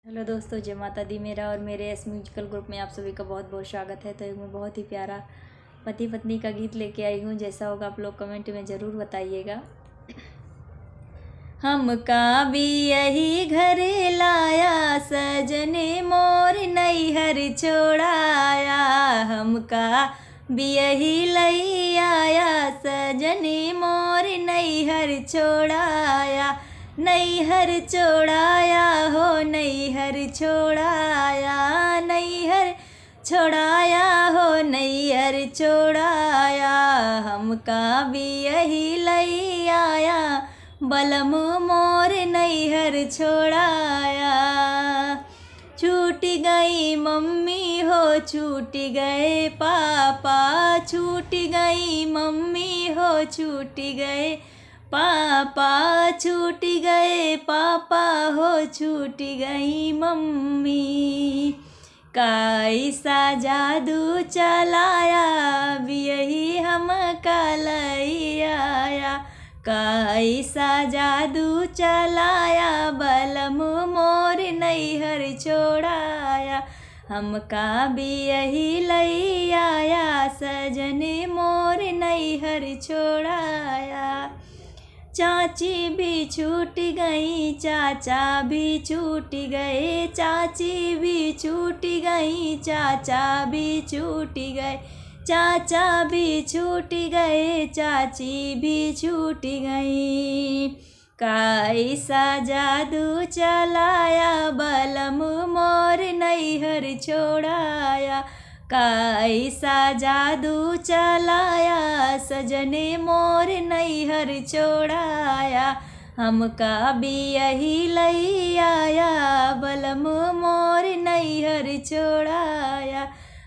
Hello दोस्तों, जय माता दी। मेरा और मेरे एस म्यूजिकल ग्रुप में आप सभी का बहुत बहुत स्वागत है। तो एक मैं बहुत ही प्यारा पति पत्नी का गीत लेके आई हूँ। जैसा होगा आप लोग कमेंट में ज़रूर बताइएगा। हमका भी यही घर लाया, सजने मोर नैहर छोड़ाया। हमका भी यही लई आया, सजने मोर नैहर छोड़ाया। नैहर छोड़ाया हो, नैहर छोड़ाया, नैहर छोड़ाया हो, नैहर छोड़ाया। हमका भी यही लई आया, बलम मोर नैहर छोड़ाया। छूट गई मम्मी हो, छूट गए पापा, छूट गई मम्मी हो, छूट गए पापा, छूट गए पापा हो, छूट गई मम्मी। कैसा जादू चलाया, यही हम लई आया। कैसा जादू चलाया, बलम मोर नैहर छोड़ाया। हमका भी यही लई आया, सजने मोर नैहर छोड़ाया। चाची भी छूट गई, चाचा भी छूट गए, चाची भी छूट गई, चाचा भी छूट गए, चाचा भी छूट गए, चाची भी छूट गई। कैसा जादू चलाया, बलम मोर नैहर छोड़ाया। कैसा जादू चलाया, सजने मोर नैहर छोड़ाया। हमका भी यही लई आया, बलम मोर नैहर छोड़ाया।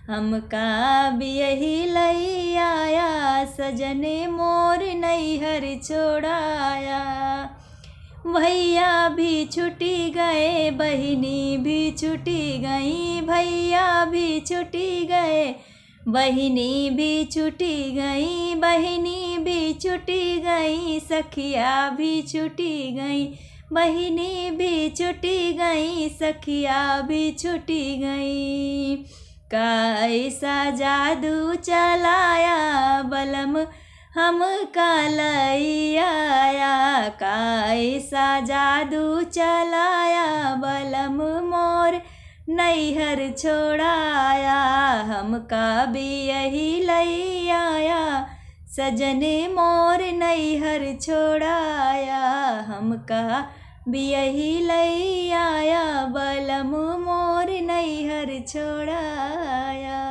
हमका भी यही लई आया, सजने मोर नैहर छोड़ाया। भैया भी छुटी गए, बहिनी भी छुटी गई, भैया भी छुटी गए, बहिनी भी छुटी गई, बहिनी भी छुटी गई, सखिया भी छुटी गई, बहिनी भी छुटी गई, सखिया भी छुटी गई। कैसा जादू चलाया, बलम हमका लई आया। कैसा जादू चलाया, बलम मोर नैहर छोड़ाया। हमका भी यही लई आया, सजने मोर नैहर छोड़ाया। हमका भी यही लई आया, बलम मोर नैहर छोड़ाया।